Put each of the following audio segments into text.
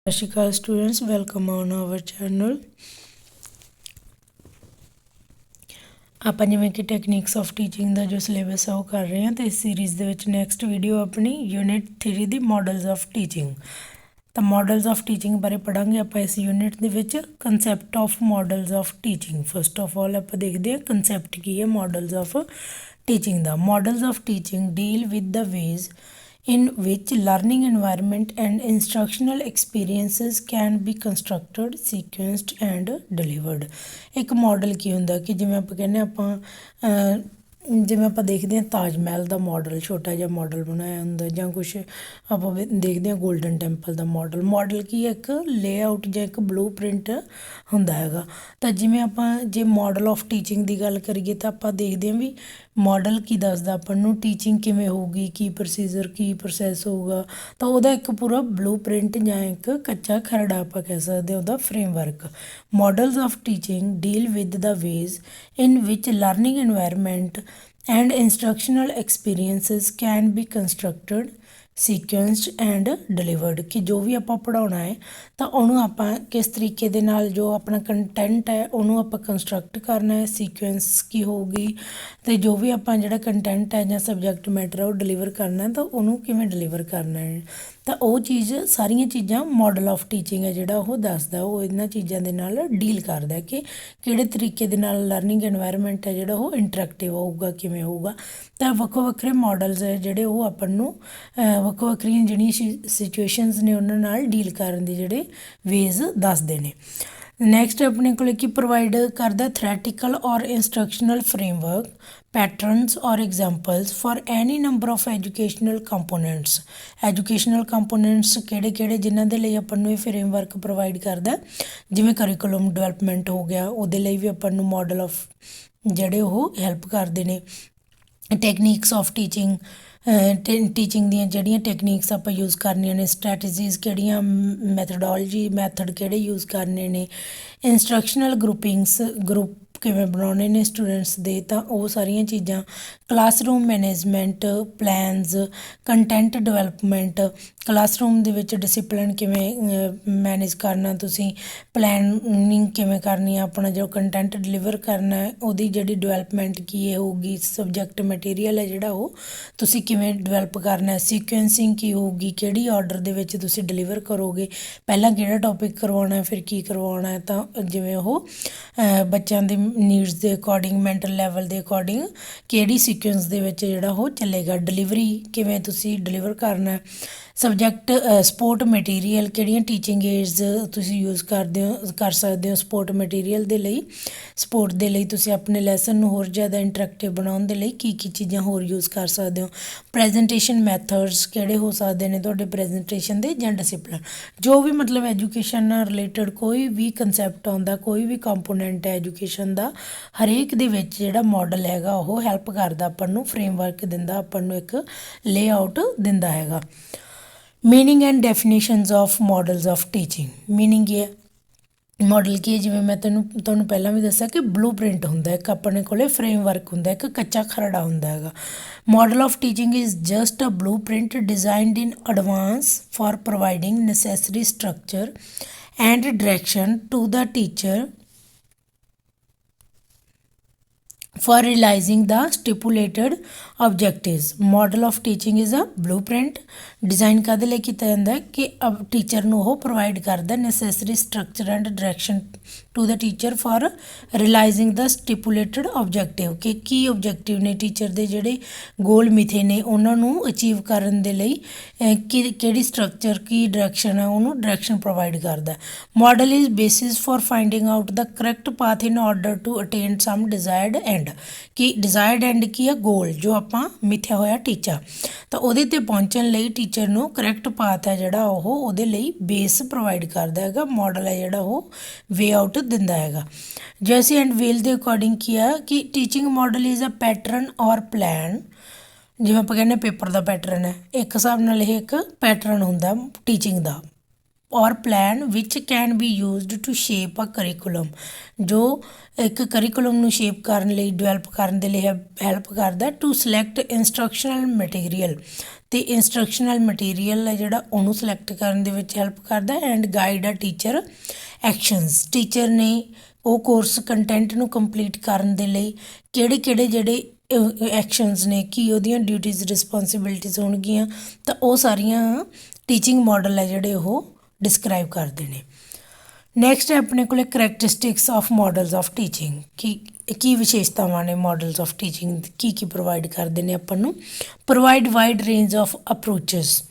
ਸਤਿ ਸ਼੍ਰੀ ਅਕਾਲ students, welcome on our channel. ਆਪਾਂ ਜਿਵੇਂ ਕਿ ਟੈਕਨੀਕਸ ਆਫ ਟੀਚਿੰਗ ਦਾ ਜੋ ਸਿਲੇਬਸ ਆ ਉਹ ਕਰ ਰਹੇ ਹਾਂ, ਤੇ ਇਸ ਸੀਰੀਜ਼ ਦੇ ਵਿੱਚ ਨੈਕਸਟ ਵੀਡੀਓ ਆਪਣੀ unit 3 the models of teaching. ਤਾਂ ਮਾਡਲਸ ਆਫ ਟੀਚਿੰਗ ਬਾਰੇ ਪੜਾਂਗੇ ਆਪਾਂ ਇਸ ਯੂਨਿਟ ਦੇ ਵਿੱਚ। Concept of models of teaching, first of ਆਲ ਆਪਾਂ ਦੇਖਦੇ ਹਾਂ ਕੰਸੈਪਟ ਕੀ ਹੈ models of teaching the. Models of teaching deal with the ways in which learning environment and instructional experiences can be constructed, sequenced and delivered। ਇੱਕ model ਕੀ ਹੁੰਦਾ ਕਿ ਜਿਵੇਂ ਆਪਾਂ ਕਹਿੰਦੇ ਆਪਾਂ ਜਿਵੇਂ ਆਪਾਂ ਦੇਖਦੇ ਹਾਂ ਤਾਜ ਮਹਿਲ ਦਾ ਮਾਡਲ, ਛੋਟਾ ਜਿਹਾ ਮਾਡਲ ਬਣਾਇਆ ਹੁੰਦਾ, ਜਾਂ ਕੁਛ ਆਪਾਂ ਦੇਖਦੇ ਹਾਂ ਗੋਲਡਨ ਟੈਂਪਲ ਦਾ ਮਾਡਲ। ਮਾਡਲ ਕੀ ਇੱਕ ਲੇਆਊਟ ਜਾਂ ਇੱਕ ਬਲੂ ਪ੍ਰਿੰਟ ਹੁੰਦਾ ਹੈਗਾ। ਤਾਂ ਜਿਵੇਂ ਆਪਾਂ ਜੇ ਮਾਡਲ ਆਫ ਟੀਚਿੰਗ ਦੀ ਗੱਲ ਕਰੀਏ ਤਾਂ ਆਪਾਂ ਦੇਖਦੇ ਹਾਂ ਵੀ ਮਾਡਲ ਕੀ ਦੱਸਦਾ ਆਪਾਂ ਨੂੰ ਟੀਚਿੰਗ ਕਿਵੇਂ ਹੋਊਗੀ, ਕੀ ਪ੍ਰੋਸੀਜਰ ਕੀ ਪ੍ਰੋਸੈਸ ਹੋਊਗਾ। ਤਾਂ ਉਹਦਾ ਇੱਕ ਪੂਰਾ ਬਲੂ ਪ੍ਰਿੰਟ ਜਾਂ ਇੱਕ ਕੱਚਾ ਖਰੜਾ ਆਪਾਂ ਕਹਿ ਸਕਦੇ ਉਹਦਾ framework. Models of teaching deal with the ways in which learning environment and instructional experiences can be constructed, sequenced and delivered। ਕਿ ਜੋ ਵੀ ਆਪਾਂ ਪੜ੍ਹਾਉਣਾ ਹੈ ਤਾਂ ਉਹਨੂੰ ਆਪਾਂ ਕਿਸ ਤਰੀਕੇ ਦੇ ਨਾਲ ਜੋ ਆਪਣਾ ਕੰਟੈਂਟ ਹੈ ਉਹਨੂੰ ਆਪਾਂ ਕੰਸਟਰਕਟ ਕਰਨਾ ਹੈ, ਸੀਕੁਐਂਸ ਕੀ ਹੋਊਗੀ, ਅਤੇ ਜੋ ਵੀ ਆਪਾਂ ਜਿਹੜਾ ਕੰਟੈਂਟ ਹੈ ਜਾਂ ਸਬਜੈਕਟ ਮੈਟਰ ਹੈ ਉਹ ਡਿਲੀਵਰ ਕਰਨਾ ਤਾਂ ਉਹਨੂੰ ਕਿਵੇਂ ਡਿਲੀਵਰ ਕਰਨਾ ਹੈ। ਤਾਂ ਉਹ ਚੀਜ਼ ਸਾਰੀਆਂ ਚੀਜ਼ਾਂ ਮਾਡਲ ਆਫ ਟੀਚਿੰਗ ਹੈ ਜਿਹੜਾ ਉਹ ਦੱਸਦਾ, ਉਹ ਇਹਨਾਂ ਚੀਜ਼ਾਂ ਦੇ ਨਾਲ ਡੀਲ ਕਰਦਾ ਕਿ ਕਿਹੜੇ ਤਰੀਕੇ ਦੇ ਨਾਲ ਲਰਨਿੰਗ ਐਨਵਾਇਰਨਮੈਂਟ ਹੈ ਜਿਹੜਾ ਉਹ ਇੰਟਰੈਕਟਿਵ ਹੋਊਗਾ, ਕਿਵੇਂ ਹੋਊਗਾ। ਤਾਂ ਵੱਖੋ ਵੱਖਰੇ ਮਾਡਲਸ ਹੈ ਜਿਹੜੇ ਉਹ ਆਪਾਂ ਨੂੰ ਵੱਖੋ ਵੱਖਰੀਆਂ ਜਿਹੜੀਆਂ ਸਿਚੁਏਸ਼ਨਸ ਨੇ ਉਹਨਾਂ ਨਾਲ ਡੀਲ ਕਰਨ ਦੇ ਜਿਹੜੇ ਵੇਜ਼ ਦੱਸਦੇ ਨੇ। ਨੈਕਸਟ ਆਪਣੇ ਕੋਲ ਕੀ ਪ੍ਰੋਵਾਈਡ ਕਰਦਾ ਥਰੈਟੀਕਲ ਔਰ ਇੰਸਟਰਕਸ਼ਨਲ ਫਰੇਮਵਰਕ, ਪੈਟਰਨਸ ਔਰ examples for any number of educational components. Educational components ਕਿਹੜੇ ਕਿਹੜੇ ਜਿਨ੍ਹਾਂ ਦੇ ਲਈ ਆਪਾਂ ਨੂੰ ਇਹ ਫਰੇਮਵਰਕ ਪ੍ਰੋਵਾਈਡ ਕਰਦਾ, ਜਿਵੇਂ ਕਰਿਕੂਲਮ ਡਿਵੈਲਪਮੈਂਟ ਹੋ ਗਿਆ, ਉਹਦੇ ਲਈ ਵੀ ਆਪਾਂ ਨੂੰ ਮਾਡਲ ਆਫ ਜਿਹੜੇ ਉਹ ਹੈਲਪ ਕਰਦੇ ਨੇ। ਟੈਕਨੀਕਸ ਆਫ ਟੀਚਿੰਗ, ਟੀਚਿੰਗ ਦੀਆਂ ਜਿਹੜੀਆਂ ਟੈਕਨੀਕਸ ਆਪਾਂ ਯੂਜ਼ ਕਰਨੀਆਂ ਨੇ, ਸਟ੍ਰੈਟਜੀਜ਼ ਕਿਹੜੀਆਂ, ਮੈਥਡੋਲੋਜੀ ਮੈਥਡ ਕਿਹੜੇ ਯੂਜ਼ ਕਰਨੇ ਨੇ, ਇੰਸਟਰਕਸ਼ਨਲ ਗਰੁੱਪ ਕਿਵੇਂ ਬਣਾਉਣੇ ਨੇ ਸਟੂਡੈਂਟਸ ਦੇ, ਤਾਂ ਉਹ ਸਾਰੀਆਂ ਚੀਜ਼ਾਂ। Classroom management plans, content development, classroom ਦੇ ਵਿੱਚ ਡਿਸਿਪਲਿਨ ਕਿਵੇਂ ਮੈਨੇਜ ਕਰਨਾ, ਤੁਸੀਂ ਪਲੈਨਿੰਗ ਕਿਵੇਂ ਕਰਨੀ ਆ, ਆਪਣਾ ਜੋ ਕੰਟੈਂਟ ਡਿਲੀਵਰ ਕਰਨਾ ਉਹਦੀ ਜਿਹੜੀ ਡਿਵੈਲਪਮੈਂਟ ਕੀ ਹੋਊਗੀ, ਸਬਜੈਕਟ ਮਟੀਰੀਅਲ ਹੈ ਜਿਹੜਾ ਉਹ ਤੁਸੀਂ ਕਿਵੇਂ ਡਿਵੈਲਪ ਕਰਨਾ, ਸੀਕੁਐਂਸਿੰਗ ਕੀ ਹੋਊਗੀ, ਕਿਹੜੀ ਆਰਡਰ ਦੇ ਵਿੱਚ ਤੁਸੀਂ ਡਿਲੀਵਰ ਕਰੋਗੇ, ਪਹਿਲਾਂ ਕਿਹੜਾ ਟੌਪਿਕ ਕਰਵਾਉਣਾ ਫਿਰ ਕੀ ਕਰਵਾਉਣਾ ਹੈ। ਤਾਂ ਜਿਵੇਂ ਉਹ ਬੱਚਿਆਂ ਦੇ ਨੀਡਸ ਦੇ ਅਕੋਰਡਿੰਗ, ਮੈਂਟਲ ਲੈਵਲ ਦੇ ਅਕੋਰਡਿੰਗ ਕਿਹੜੀ ਸੀਕੁਐਂਸ ਦੇ ਵਿੱਚ ਜਿਹੜਾ ਉਹ ਚੱਲੇਗਾ, ਡਿਲੀਵਰੀ ਕਿਵੇਂ ਤੁਸੀਂ ਡਿਲੀਵਰ ਕਰਨਾ। ਸਬਜੈਕਟ ਸਪੋਰਟ ਮਟੀਰੀਅਲ ਕਿਹੜੀਆਂ ਟੀਚਿੰਗ ਏਡਸ ਤੁਸੀਂ ਯੂਜ਼ ਕਰ ਸਕਦੇ ਹੋ ਸਪੋਰਟ ਮਟੀਰੀਅਲ ਦੇ ਲਈ। ਸਪੋਰਟ ਦੇ ਲਈ ਤੁਸੀਂ ਆਪਣੇ ਲੈਸਨ ਨੂੰ ਹੋਰ ਜ਼ਿਆਦਾ ਇੰਟਰੈਕਟਿਵ ਬਣਾਉਣ ਦੇ ਲਈ ਕੀ ਕੀ ਚੀਜ਼ਾਂ ਹੋਰ ਯੂਜ਼ ਕਰ ਸਕਦੇ ਹੋ। ਪ੍ਰੈਜੈਂਟੇਸ਼ਨ ਮੈਥਡਸ ਕਿਹੜੇ ਹੋ ਸਕਦੇ ਨੇ ਤੁਹਾਡੇ ਪ੍ਰੈਜੈਂਟੇਸ਼ਨ ਦੇ, ਜਾਂ ਡਿਸਿਪਲਿਨ, ਜੋ ਵੀ ਮਤਲਬ ਐਜੂਕੇਸ਼ਨ ਨਾਲ ਰਿਲੇਟਡ ਕੋਈ ਵੀ ਕੰਸੈਪਟ ਆਉਂਦਾ, ਕੋਈ ਵੀ ਕੰਪੋਨੈਂਟ ਹੈ ਐਜੂਕੇਸ਼ਨ ਦਾ, ਹਰੇਕ ਦੇ ਵਿੱਚ ਜਿਹੜਾ ਮਾਡਲ ਹੈਗਾ ਉਹ ਹੈਲਪ ਕਰਦਾ ਆਪਾਂ ਨੂੰ, ਫਰੇਮਵਰਕ ਦਿੰਦਾ ਆਪਾਂ ਨੂੰ, ਇੱਕ ਲੇਆਊਟ ਦਿੰਦਾ ਹੈਗਾ। Meaning and definitions of models of teaching. Meaning ਇਹ ਹੈ ਮਾਡਲ ਕੀ ਹੈ, ਜਿਵੇਂ ਮੈਂ ਤੁਹਾਨੂੰ ਪਹਿਲਾਂ ਵੀ ਦੱਸਿਆ ਕਿ ਬਲੂ ਪ੍ਰਿੰਟ ਹੁੰਦਾ, ਇੱਕ ਆਪਣੇ ਕੋਲੇ ਫਰੇਮਵਰਕ ਹੁੰਦਾ, ਇੱਕ ਕੱਚਾ ਖਰੜਾ ਹੁੰਦਾ ਹੈਗਾ। Model of teaching is just a blueprint designed in advance for providing necessary structure and direction to the teacher for realizing the stipulated objectives। model of teaching is a blueprint design ਕਾਹਦੇ ਲਈ ਕੀਤਾ ਜਾਂਦਾ ਹੈ ਕਿ teacher ਨੂੰ ਉਹ provide ਕਰਦਾ necessary structure and direction to the teacher for realizing the stipulated objective, ਕਿ ਕੀ objective ਨੇ ਟੀਚਰ ਦੇ ਜਿਹੜੇ ਗੋਲ ਮਿਥੇ ਨੇ ਉਹਨਾਂ ਨੂੰ ਅਚੀਵ ਕਰਨ ਦੇ ਲਈ ਕਿਹੜੀ ਸਟਰਕਚਰ ਕੀ ਡਾਇਰੈਕਸ਼ਨ ਹੈ ਉਹਨੂੰ ਡਾਇਰੈਕਸ਼ਨ ਪ੍ਰੋਵਾਈਡ ਕਰਦਾ। Model is basis for finding out the correct path in order to attain some desired end. ਕਿ ਡਿਜ਼ਾਇਰਡ ਐਂਡ ਕੀ ਆ, ਗੋਲ ਜੋ ਆਪਾਂ ਮਿਥਿਆ ਹੋਇਆ ਟੀਚਾ, ਤਾਂ ਉਹਦੇ 'ਤੇ ਪਹੁੰਚਣ ਲਈ ਟੀਚਰ ਨੂੰ ਕਰੈਕਟ ਪਾਥ ਹੈ ਜਿਹੜਾ ਉਹ ਉਹਦੇ ਲਈ ਬੇਸ ਪ੍ਰੋਵਾਈਡ ਕਰਦਾ ਹੈਗਾ। ਮਾਡਲ ਹੈ ਜਿਹੜਾ ਉਹ ਵੇ ਆਊਟ ਦਿੰਦਾ ਹੈਗਾ। ਜੈਸੀ ਐਂਡ ਵੇਲ ਦੇ ਅਕੋਰਡਿੰਗ ਕੀ ਆ ਕਿ teaching model is a pattern or plan. ਜਿਵੇਂ ਆਪਾਂ ਕਹਿੰਦੇ ਪੇਪਰ ਦਾ ਪੈਟਰਨ ਹੈ, ਇੱਕ ਹਿਸਾਬ ਨਾਲ ਇਹ ਇੱਕ ਪੈਟਰਨ ਹੁੰਦਾ ਟੀਚਿੰਗ ਦਾ, ਔਰ ਪਲਾਨ ਵਿਚ can be used to shape a curriculum, ਜੋ ਇੱਕ ਕਰਿਕੂਲਮ ਨੂੰ ਸ਼ੇਪ ਕਰਨ ਲਈ, ਡਿਵੈਲਪ ਕਰਨ ਦੇ ਲਈ ਹੈਲਪ ਕਰਦਾ। ਟੂ ਸਿਲੈਕਟ ਇੰਸਟਰਕਸ਼ਨਲ ਮਟੀਰੀਅਲ, ਅਤੇ ਇੰਸਟਰਕਸ਼ਨਲ ਮਟੀਰੀਅਲ ਹੈ ਜਿਹੜਾ ਉਹਨੂੰ ਸਿਲੈਕਟ ਕਰਨ ਦੇ ਵਿੱਚ ਹੈਲਪ ਕਰਦਾ। ਐਂਡ ਗਾਈਡ ਆ ਟੀਚਰ ਐਕਸ਼ਨਸ, ਟੀਚਰ ਨੇ ਉਹ ਕੋਰਸ ਕੰਟੈਂਟ ਨੂੰ ਕੰਪਲੀਟ ਕਰਨ ਦੇ ਲਈ ਕਿਹੜੇ ਕਿਹੜੇ ਜਿਹੜੇ ਐਕਸ਼ਨਸ ਨੇ, ਕੀ ਉਹਦੀਆਂ ਡਿਊਟੀਜ਼ ਰਿਸਪੋਂਸੀਬਿਲਿਟੀਜ਼ ਹੋਣਗੀਆਂ, ਤਾਂ ਉਹ ਸਾਰੀਆਂ ਟੀਚਿੰਗ ਮਾਡਲ ਹੈ ਜਿਹੜੇ ਉਹ ਡਿਸਕਰਾਈਬ ਕਰਦੇ ਨੇ। ਨੈਕਸਟ ਹੈ ਆਪਣੇ ਕੋਲ characteristics of models of teaching, ਕੀ ਵਿਸ਼ੇਸ਼ਤਾਵਾਂ ਨੇ models of teaching, Ki provide ਕਰਦੇ ਨੇ ਆਪਾਂ ਨੂੰ। ਪ੍ਰੋਵਾਈਡ ਵਾਈਡ ਰੇਂਜ ਆਫ ਅਪਰੋਚਸ,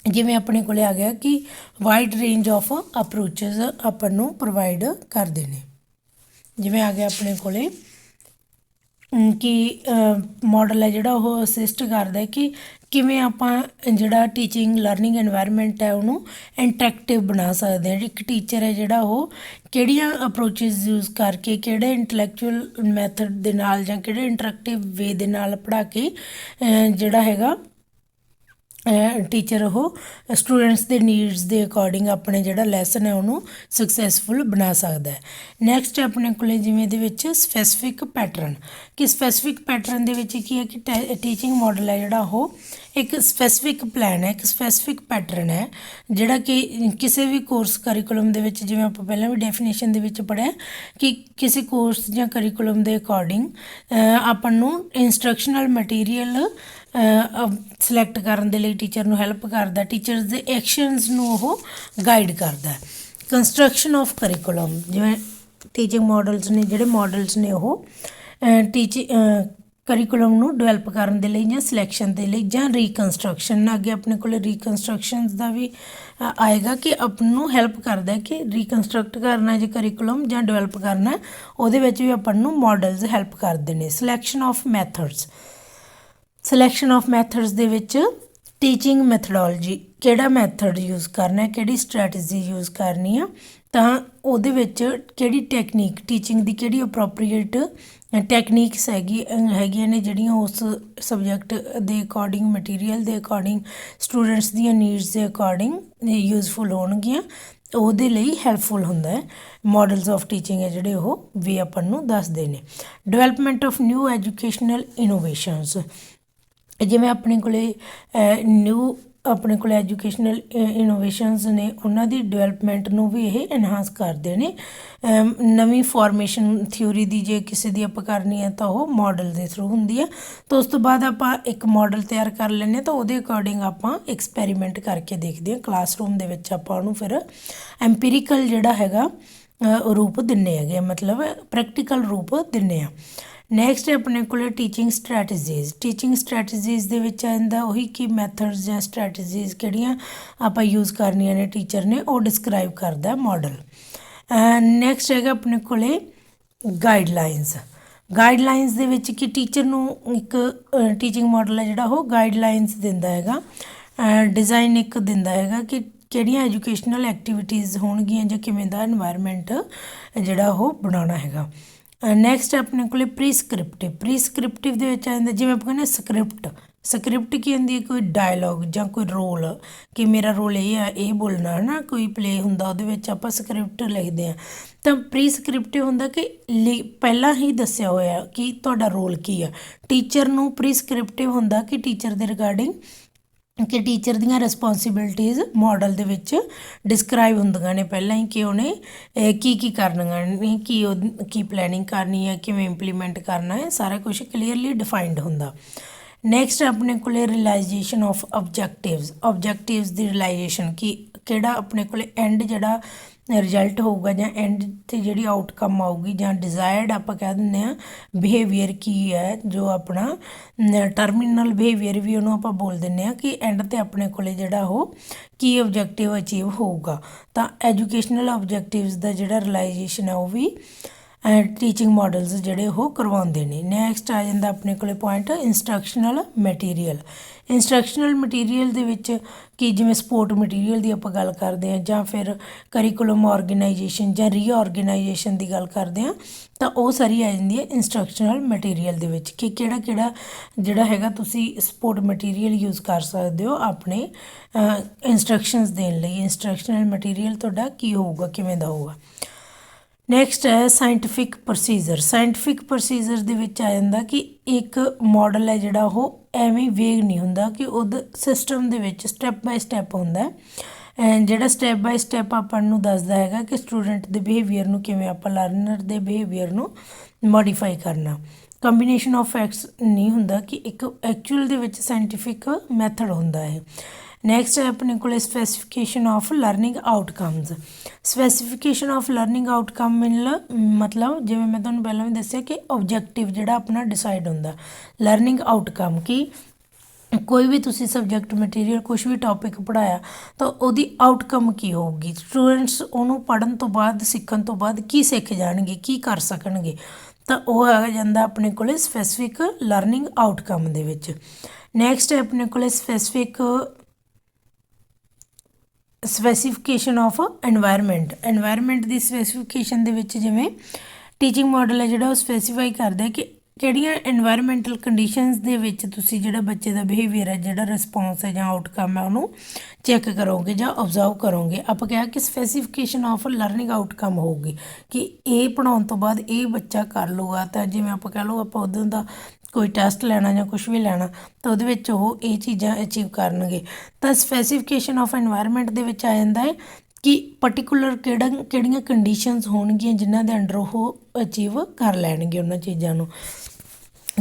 ਜਿਵੇਂ ਆਪਣੇ ਕੋਲ ਆ ਗਿਆ ਕਿ ਵਾਈਡ ਰੇਂਜ ਆਫ ਅਪਰੋਚਸ ਆਪਾਂ ਨੂੰ ਪ੍ਰੋਵਾਈਡ ਕਰਦੇ ਨੇ। ਜਿਵੇਂ ਆ ਗਿਆ ਆਪਣੇ ਕੋਲ ਕਿ ਮਾਡਲ ਹੈ ਜਿਹੜਾ ਉਹ ਅਸਿਸਟ ਕਰਦਾ ਕਿ ਕਿਵੇਂ ਆਪਾਂ ਜਿਹੜਾ ਟੀਚਿੰਗ ਲਰਨਿੰਗ ਐਨਵਾਇਰਨਮੈਂਟ ਹੈ ਉਹਨੂੰ ਇੰਟਰੈਕਟਿਵ ਬਣਾ ਸਕਦੇ ਹਾਂ। ਇੱਕ ਟੀਚਰ ਹੈ ਜਿਹੜਾ ਉਹ ਕਿਹੜੀਆਂ ਅਪਰੋਚਿਸ ਯੂਜ਼ ਕਰਕੇ, ਕਿਹੜੇ ਇੰਟਲੈਕਚੁਅਲ ਮੈਥਡ ਦੇ ਨਾਲ ਜਾਂ ਕਿਹੜੇ ਇੰਟਰੈਕਟਿਵ ਵੇ ਦੇ ਨਾਲ ਪੜ੍ਹਾ ਕੇ ਜਿਹੜਾ ਹੈਗਾ ਟੀਚਰ ਉਹ ਸਟੂਡੈਂਟਸ ਦੇ ਨੀਡਸ ਦੇ ਅਕੋਰਡਿੰਗ ਆਪਣੇ ਜਿਹੜਾ ਲੈਸਨ ਹੈ ਉਹਨੂੰ ਸਕਸੈਸਫੁਲ ਬਣਾ ਸਕਦਾ ਹੈ। ਨੈਕਸਟ ਆਪਣੇ ਕੋਲ ਜਿਵੇਂ ਇਹਦੇ ਵਿੱਚ ਸਪੈਸੀਫਿਕ ਪੈਟਰਨ, ਕਿ ਸਪੈਸੀਫਿਕ ਪੈਟਰਨ ਦੇ ਵਿੱਚ ਕੀ ਹੈ ਕਿ ਟੀਚਿੰਗ ਮਾਡਲ ਹੈ ਜਿਹੜਾ ਉਹ ਇੱਕ ਸਪੈਸੀਫਿਕ ਪਲਾਨ ਹੈ, ਇੱਕ ਸਪੈਸੀਫਿਕ ਪੈਟਰਨ ਹੈ ਜਿਹੜਾ ਕਿ ਕਿਸੇ ਵੀ ਕੋਰਸ ਕਰਿਕੂਲਮ ਦੇ ਵਿੱਚ, ਜਿਵੇਂ ਆਪਾਂ ਪਹਿਲਾਂ ਵੀ ਡੈਫੀਨੇਸ਼ਨ ਦੇ ਵਿੱਚ ਪੜ੍ਹਿਆ ਕਿ ਕਿਸੇ ਕੋਰਸ ਜਾਂ ਕਰਿਕੂਲਮ ਦੇ ਅਕੋਰਡਿੰਗ ਆਪਾਂ ਨੂੰ ਇੰਸਟਰਕਸ਼ਨਲ ਮਟੀਰੀਅਲ ਸਿਲੈਕਟ ਕਰਨ ਦੇ ਲਈ ਟੀਚਰ ਨੂੰ ਹੈਲਪ ਕਰਦਾ, ਟੀਚਰਸ ਦੇ ਐਕਸ਼ਨਸ ਨੂੰ ਉਹ ਗਾਈਡ ਕਰਦਾ। ਕੰਸਟਰਕਸ਼ਨ ਆਫ ਕਰਿਕੂਲਮ, ਜਿਵੇਂ ਟੀਚਿੰਗ ਮਾਡਲਸ ਨੇ, ਜਿਹੜੇ ਮਾਡਲਸ ਨੇ ਉਹ ਕਰਿਕੂਲਮ ਨੂੰ ਡਿਵੈਲਪ ਕਰਨ ਦੇ ਲਈ ਜਾਂ ਸਿਲੈਕਸ਼ਨ ਦੇ ਲਈ ਜਾਂ ਰੀਕਨਸਟਰਕਸ਼ਨ, ਅੱਗੇ ਆਪਣੇ ਕੋਲ ਰੀਕਨਸਟਰਕਸ਼ਨਸ ਦਾ ਵੀ ਆਏਗਾ ਕਿ ਆਪ ਨੂੰ ਹੈਲਪ ਕਰਦਾ ਕਿ ਰੀਕਨਸਟਰਕਟ ਕਰਨਾ ਜੇ ਕਰਿਕੂਲਮ ਜਾਂ ਡਿਵੈਲਪ ਕਰਨਾ, ਉਹਦੇ ਵਿੱਚ ਵੀ ਆਪਾਂ ਨੂੰ ਮਾਡਲਸ ਹੈਲਪ ਕਰਦੇ ਨੇ। Selection of methods, selection of methods ਦੇ ਵਿੱਚ ਟੀਚਿੰਗ ਮੈਥਡੋਲੋਜੀ, ਕਿਹੜਾ ਮੈਥਡ ਯੂਜ਼ ਕਰਨਾ, ਕਿਹੜੀ ਸਟ੍ਰੈਟਜੀ ਯੂਜ਼ ਕਰਨੀ ਆ, ਤਾਂ ਉਹਦੇ ਵਿੱਚ ਕਿਹੜੀ ਟੈਕਨੀਕ, ਟੀਚਿੰਗ ਦੀ ਕਿਹੜੀ ਅਪਰੋਪਰੀਏਟ ਟੈਕਨੀਕਸ ਹੈਗੀਆਂ ਨੇ ਜਿਹੜੀਆਂ ਉਸ ਸਬਜੈਕਟ ਦੇ ਅਕੋਰਡਿੰਗ, ਮਟੀਰੀਅਲ ਦੇ ਅਕੋਰਡਿੰਗ, ਸਟੂਡੈਂਟਸ ਦੀਆਂ ਨੀਡਸ ਦੇ ਅਕੋਰਡਿੰਗ ਯੂਜ਼ਫੁਲ ਹੋਣਗੀਆਂ, ਉਹਦੇ ਲਈ ਹੈਲਪਫੁਲ ਹੁੰਦਾ ਹੈ। ਮਾਡਲਸ ਆਫ ਟੀਚਿੰਗ ਹੈ ਜਿਹੜੇ ਉਹ ਵੀ ਆਪਾਂ ਨੂੰ ਦੱਸਦੇ ਨੇ। Development of new educational innovations, ਜਿਵੇਂ ਆਪਣੇ ਕੋਲ ਐਜੂਕੇਸ਼ਨਲ ਇਨੋਵੇਸ਼ਨਸ ਨੇ, ਉਹਨਾਂ ਦੀ ਡਿਵੈਲਪਮੈਂਟ ਨੂੰ ਵੀ ਇਹ ਐਨਹਾਂਸ ਕਰਦੇ ਨੇ। ਨਵੀਂ ਫਾਰਮੇਸ਼ਨ ਥਿਊਰੀ ਦੀ ਜੇ ਕਿਸੇ ਦੀ ਆਪਾਂ ਕਰਨੀ ਹੈ ਤਾਂ ਉਹ ਮਾਡਲ ਦੇ ਥਰੂ ਹੁੰਦੀ ਹੈ। ਤਾਂ ਉਸ ਤੋਂ ਬਾਅਦ ਆਪਾਂ ਇੱਕ ਮਾਡਲ ਤਿਆਰ ਕਰ ਲੈਂਦੇ ਹਾਂ, ਤਾਂ ਉਹਦੇ ਅਕੋਰਡਿੰਗ ਆਪਾਂ ਐਕਸਪੈਰੀਮੈਂਟ ਕਰਕੇ ਦੇਖਦੇ ਹਾਂ। ਕਲਾਸਰੂਮ ਦੇ ਵਿੱਚ ਆਪਾਂ ਉਹਨੂੰ ਫਿਰ ਐਮਪੀਰੀਕਲ ਜਿਹੜਾ ਹੈਗਾ ਰੂਪ ਦਿੰਦੇ ਹੈਗੇ, ਮਤਲਬ ਪ੍ਰੈਕਟੀਕਲ ਰੂਪ ਦਿੰਦੇ ਹਾਂ। ਨੈਕਸਟ ਆਪਣੇ ਕੋਲ ਟੀਚਿੰਗ ਸਟ੍ਰੈਟਜੀਜ਼, ਟੀਚਿੰਗ ਸਟ੍ਰੈਟਜੀਜ਼ ਦੇ ਵਿੱਚ ਆਉਂਦਾ ਉਹੀ ਕਿ ਮੈਥਡਸ ਜਾਂ ਸਟ੍ਰੈਟਜੀਜ਼ ਕਿਹੜੀਆਂ ਆਪਾਂ ਯੂਜ਼ ਕਰਨੀਆਂ ਨੇ ਟੀਚਰ ਨੇ, ਉਹ ਡਿਸਕਰਾਈਬ ਕਰਦਾ ਮਾਡਲ। ਨੈਕਸਟ ਹੈਗਾ ਆਪਣੇ ਕੋਲ ਗਾਈਡਲਾਈਨਸ, ਗਾਈਡਲਾਈਨਸ ਦੇ ਵਿੱਚ ਕਿ ਟੀਚਰ ਨੂੰ ਇੱਕ ਟੀਚਿੰਗ ਮਾਡਲ ਹੈ ਜਿਹੜਾ ਉਹ ਗਾਈਡਲਾਈਨਸ ਦਿੰਦਾ ਹੈਗਾ, ਡਿਜ਼ਾਈਨ ਇੱਕ ਦਿੰਦਾ ਹੈਗਾ ਕਿ ਕਿਹੜੀਆਂ ਐਜੂਕੇਸ਼ਨਲ ਐਕਟੀਵਿਟੀਜ਼ ਹੋਣਗੀਆਂ ਜਾਂ ਕਿਵੇਂ ਦਾ ਇਨਵਾਇਰਮੈਂਟ ਜਿਹੜਾ ਉਹ ਬਣਾਉਣਾ ਹੈਗਾ। ਨੈਕਸਟ ਆਪਣੇ ਕੋਲ ਪ੍ਰੀਸਕ੍ਰਿਪਟਿਵ, ਪ੍ਰੀਸਕ੍ਰਿਪਟਿਵ ਦੇ ਵਿੱਚ ਆ ਜਾਂਦਾ ਜਿਵੇਂ ਆਪਾਂ ਕਹਿੰਦੇ ਸਕ੍ਰਿਪਟ, ਸਕ੍ਰਿਪਟ ਕੀ ਹੁੰਦੀ ਹੈ, ਕੋਈ ਡਾਇਲੋਗ ਜਾਂ ਕੋਈ ਰੋਲ, ਕਿ ਮੇਰਾ ਰੋਲ ਇਹ ਆ, ਇਹ ਬੋਲਣਾ ਹੈ ਨਾ, ਕੋਈ ਪਲੇ ਹੁੰਦਾ ਉਹਦੇ ਵਿੱਚ ਆਪਾਂ ਸਕ੍ਰਿਪਟ ਲਿਖਦੇ ਹਾਂ। ਤਾਂ ਪ੍ਰੀਸਕ੍ਰਿਪਟਿਵ ਹੁੰਦਾ ਕਿ ਪਹਿਲਾਂ ਹੀ ਦੱਸਿਆ ਹੋਇਆ ਕਿ ਤੁਹਾਡਾ ਰੋਲ ਕੀ ਆ। ਟੀਚਰ ਨੂੰ ਪ੍ਰੀਸਕ੍ਰਿਪਟਿਵ ਹੁੰਦਾ ਕਿ ਟੀਚਰ ਦੇ ਰਿਗਾਰਡਿੰਗ ਕਿ ਟੀਚਰ ਦੀਆਂ ਰਿਸਪੋਂਸੀਬਿਲਿਟੀਜ਼ ਮਾਡਲ ਦੇ ਵਿੱਚ ਡਿਸਕਰਾਈਬ ਹੁੰਦੀਆਂ ਨੇ ਪਹਿਲਾਂ ਹੀ, ਕਿ ਉਹਨੇ ਕੀ ਕਰਨੀਆਂ ਨੇ, ਕੀ ਪਲੈਨਿੰਗ ਕਰਨੀ ਹੈ, ਕਿਵੇਂ ਇੰਪਲੀਮੈਂਟ ਕਰਨਾ ਹੈ, ਸਾਰਾ ਕੁਛ ਕਲੀਅਰਲੀ ਡਿਫਾਈਨਡ ਹੁੰਦਾ। ਨੈਕਸਟ ਆਪਣੇ ਕੋਲ realisation of objectives, objectives the realisation ਕਿ ਕਿਹੜਾ ਆਪਣੇ ਕੋਲ ਐਂਡ ਜਿਹੜਾ ਰਿਜ਼ਲਟ ਹੋਊਗਾ ਜਾਂ ਐਂਡ 'ਤੇ ਜਿਹੜੀ ਆਊਟਕਮ ਆਊਗੀ ਜਾਂ ਡਿਜ਼ਾਇਰਡ ਆਪਾਂ ਕਹਿ ਦਿੰਦੇ ਹਾਂ ਬਿਹੇਵੀਅਰ ਕੀ ਹੈ, ਜੋ ਆਪਣਾ ਟਰਮੀਨਲ ਬਿਹੇਵੀਅਰ ਵੀ ਉਹਨੂੰ ਆਪਾਂ ਬੋਲ ਦਿੰਦੇ ਹਾਂ ਕਿ ਐਂਡ 'ਤੇ ਆਪਣੇ ਕੋਲ ਜਿਹੜਾ ਉਹ ਕੀ ਆਬਜੈਕਟਿਵ ਅਚੀਵ ਹੋਊਗਾ। ਤਾਂ ਐਜੂਕੇਸ਼ਨਲ ਆਬਜੈਕਟਿਵਸ ਦਾ ਜਿਹੜਾ ਰਿਅਲਾਈਜੇਸ਼ਨ ਹੈ ਉਹ ਵੀ ਟੀਚਿੰਗ ਮਾਡਲਸ ਜਿਹੜੇ ਉਹ ਕਰਵਾਉਂਦੇ ਨੇ। ਨੈਕਸਟ ਆ ਜਾਂਦਾ ਆਪਣੇ ਕੋਲੇ ਪੁਆਇੰਟ ਇੰਸਟਰਕਸ਼ਨਲ ਮਟੀਰੀਅਲ। ਇੰਸਟਰਕਸ਼ਨਲ ਮਟੀਰੀਅਲ ਦੇ ਵਿੱਚ ਕਿ ਜਿਵੇਂ ਸਪੋਰਟ ਮਟੀਰੀਅਲ ਦੀ ਆਪਾਂ ਗੱਲ ਕਰਦੇ ਹਾਂ ਜਾਂ ਫਿਰ ਕਰੀਕੁਲਮ ਆਰਗੇਨਾਈਜੇਸ਼ਨ ਜਾਂ ਰੀਆਰਗੇਨਾਈਜੇਸ਼ਨ ਦੀ ਗੱਲ ਕਰਦੇ ਹਾਂ ਤਾਂ ਉਹ ਸਾਰੀ ਆ ਜਾਂਦੀ ਹੈ ਇੰਸਟਰਕਸ਼ਨਲ ਮਟੀਰੀਅਲ ਦੇ ਵਿੱਚ ਕਿ ਕਿਹੜਾ ਕਿਹੜਾ ਜਿਹੜਾ ਹੈਗਾ ਤੁਸੀਂ ਸਪੋਰਟ ਮਟੀਰੀਅਲ ਯੂਜ਼ ਕਰ ਸਕਦੇ ਹੋ ਆਪਣੇ ਇੰਸਟਰਕਸ਼ਨਸ ਦੇਣ ਲਈ। ਇੰਸਟਰਕਸ਼ਨਲ ਮਟੀਰੀਅਲ ਤੁਹਾਡਾ ਕੀ ਹੋਊਗਾ, ਕਿਵੇਂ ਦਾ ਹੋਊਗਾ। ਨੈਕਸਟ ਹੈ ਸਾਇੰਟੀਫਿਕ ਪ੍ਰੋਸੀਜਰ। ਸਾਇੰਟੀਫਿਕ ਪ੍ਰੋਸੀਜਰ ਦੇ ਵਿੱਚ ਆ ਜਾਂਦਾ ਕਿ ਇੱਕ ਮਾਡਲ ਹੈ ਜਿਹੜਾ ਉਹ ਐਵੇਂ ਵੇਗ ਨਹੀਂ ਹੁੰਦਾ ਕਿ ਉਹਦੇ ਸਿਸਟਮ ਦੇ ਵਿੱਚ ਸਟੈਪ ਬਾਏ ਸਟੈਪ ਹੁੰਦਾ ਜਿਹੜਾ ਸਟੈਪ ਬਾਏ ਸਟੈਪ ਆਪਾਂ ਨੂੰ ਦੱਸਦਾ ਹੈਗਾ ਕਿ ਸਟੂਡੈਂਟ ਦੇ ਬਿਹੇਵੀਅਰ ਨੂੰ ਕਿਵੇਂ ਆਪਾਂ ਲਰਨਰ ਦੇ ਬਿਹੇਵੀਅਰ ਨੂੰ ਮੋਡੀਫਾਈ ਕਰਨਾ। ਕੰਬੀਨੇਸ਼ਨ ਆਫ ਫੈਕਟਸ ਨਹੀਂ ਹੁੰਦਾ ਕਿ ਇੱਕ ਐਕਚੁਅਲ ਦੇ ਵਿੱਚ ਸਾਇੰਟੀਫਿਕ ਮੈਥਡ ਹੁੰਦਾ ਹੈ। ਨੈਕਸਟ ਹੈ ਆਪਣੇ ਕੋਲ specification of learning outcomes. Specification of learning outcome ਮਤਲਬ ਜਿਵੇਂ ਮੈਂ ਤੁਹਾਨੂੰ ਪਹਿਲਾਂ ਵੀ ਦੱਸਿਆ ਕਿ ਓਬਜੈਕਟਿਵ ਜਿਹੜਾ ਆਪਣਾ ਡਿਸਾਈਡ ਹੁੰਦਾ। ਲਰਨਿੰਗ ਆਊਟਕਮ ਕਿ ਕੋਈ ਵੀ ਤੁਸੀਂ ਸਬਜੈਕਟ ਮਟੀਰੀਅਲ ਕੁਛ ਵੀ ਟੌਪਿਕ ਪੜ੍ਹਾਇਆ ਤਾਂ ਉਹਦੀ ਆਊਟਕਮ ਕੀ ਹੋਊਗੀ, ਸਟੂਡੈਂਟਸ ਉਹਨੂੰ ਪੜ੍ਹਨ ਤੋਂ ਬਾਅਦ ਸਿੱਖਣ ਤੋਂ ਬਾਅਦ ਕੀ ਸਿੱਖ ਜਾਣਗੇ, ਕੀ ਕਰ ਸਕਣਗੇ, ਤਾਂ ਉਹ ਆ ਜਾਂਦਾ ਆਪਣੇ ਕੋਲ ਸਪੈਸੀਫਿਕ ਲਰਨਿੰਗ ਆਊਟਕਮ ਦੇ ਵਿੱਚ। ਨੈਕਸਟ ਹੈ ਆਪਣੇ ਕੋਲ specification of environment. Environment the specification ਦੇ ਵਿੱਚ ਜਿਵੇਂ ਟੀਚਿੰਗ ਮਾਡਲ ਹੈ ਜਿਹੜਾ ਉਹ ਸਪੈਸੀਫਾਈ ਕਰਦਾ ਕਿ ਕਿਹੜੀਆਂ ਐਨਵਾਇਰਮੈਂਟਲ ਕੰਡੀਸ਼ਨਸ ਦੇ ਵਿੱਚ ਤੁਸੀਂ ਜਿਹੜਾ ਬੱਚੇ ਦਾ ਬਿਹੇਵੀਅਰ ਹੈ, ਜਿਹੜਾ ਰਿਸਪੌਂਸ ਹੈ ਜਾਂ ਆਊਟਕਮ ਹੈ ਉਹਨੂੰ ਚੈੱਕ ਕਰੋਗੇ ਜਾਂ ਓਬਜ਼ਰਵ ਕਰੋਗੇ। ਆਪਾਂ ਕਿਹਾ ਕਿ ਸਪੈਸੀਫਿਕੇਸ਼ਨ ਆਫ ਲਰਨਿੰਗ ਆਊਟਕਮ ਹੋਊਗੀ ਕਿ ਇਹ ਪੜ੍ਹਾਉਣ ਤੋਂ ਬਾਅਦ ਇਹ ਬੱਚਾ ਕਰ ਲੂਗਾ। ਤਾਂ ਜਿਵੇਂ ਆਪਾਂ ਕਹਿ ਲਓ ਆਪਾਂ ਉੱਦਾਂ ਦਾ ਕੋਈ ਟੈਸਟ ਲੈਣਾ ਜਾਂ ਕੁਛ ਵੀ ਲੈਣਾ ਤਾਂ ਉਹਦੇ ਵਿੱਚ ਉਹ ਇਹ ਚੀਜ਼ਾਂ ਅਚੀਵ ਕਰਨਗੇ। ਤਾਂ ਸਪੈਸੀਫਿਕੇਸ਼ਨ ਆਫ ਐਨਵਾਇਰਮੈਂਟ ਦੇ ਵਿੱਚ ਆ ਜਾਂਦਾ ਹੈ ਕਿ ਪਰਟੀਕੂਲਰ ਕਿਹੜੀਆਂ ਕੰਡੀਸ਼ਨਸ ਹੋਣਗੀਆਂ ਜਿਨ੍ਹਾਂ ਦੇ ਅੰਡਰ ਉਹ ਅਚੀਵ ਕਰ ਲੈਣਗੇ ਉਹਨਾਂ ਚੀਜ਼ਾਂ ਨੂੰ।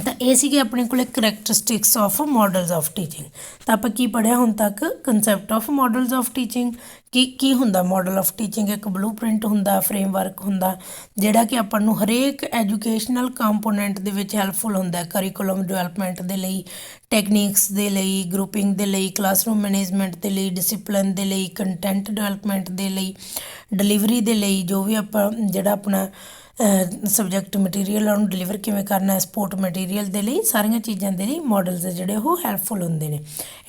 ਤਾਂ ਇਹ ਸੀਗੇ ਆਪਣੇ ਕੋਲ characteristics of models of teaching. ਤਾਂ ਆਪਾਂ ਕੀ ਪੜ੍ਹਿਆ ਹੁਣ ਤੱਕ, concept of models of teaching ਕੀ ਹੁੰਦਾ। ਮਾਡਲ ਆਫ ਟੀਚਿੰਗ ਇੱਕ ਬਲੂ ਪ੍ਰਿੰਟ ਹੁੰਦਾ, ਫਰੇਮਵਰਕ ਹੁੰਦਾ ਜਿਹੜਾ ਕਿ ਆਪਾਂ ਨੂੰ ਹਰੇਕ ਐਜੂਕੇਸ਼ਨਲ ਕੰਪੋਨੈਂਟ ਦੇ ਵਿੱਚ ਹੈਲਪਫੁਲ ਹੁੰਦਾ। ਕਰੀਕੁਲਮ ਡਿਵੈਲਪਮੈਂਟ ਦੇ ਲਈ, ਟੈਕਨੀਕਸ ਦੇ ਲਈ, ਗਰੁੱਪਿੰਗ ਦੇ ਲਈ, ਕਲਾਸਰੂਮ ਮੈਨੇਜਮੈਂਟ ਦੇ ਲਈ, ਡਿਸਿਪਲਿਨ ਦੇ ਲਈ, ਕੰਟੈਂਟ ਡਿਵੈਲਪਮੈਂਟ ਦੇ ਲਈ, ਡਿਲੀਵਰੀ ਦੇ ਲਈ, ਜੋ ਵੀ ਆਪਾਂ ਜਿਹੜਾ ਆਪਣਾ ਸਬਜੈਕਟ ਮਟੀਰੀਅਲ ਉਹਨੂੰ ਡਿਲੀਵਰ ਕਿਵੇਂ ਕਰਨਾ, ਸਪੋਰਟ ਮਟੀਰੀਅਲ ਦੇ ਲਈ, ਸਾਰੀਆਂ ਚੀਜ਼ਾਂ ਦੇ ਲਈ ਮਾਡਲਸ ਜਿਹੜੇ ਉਹ ਹੈਲਪਫੁਲ ਹੁੰਦੇ ਨੇ।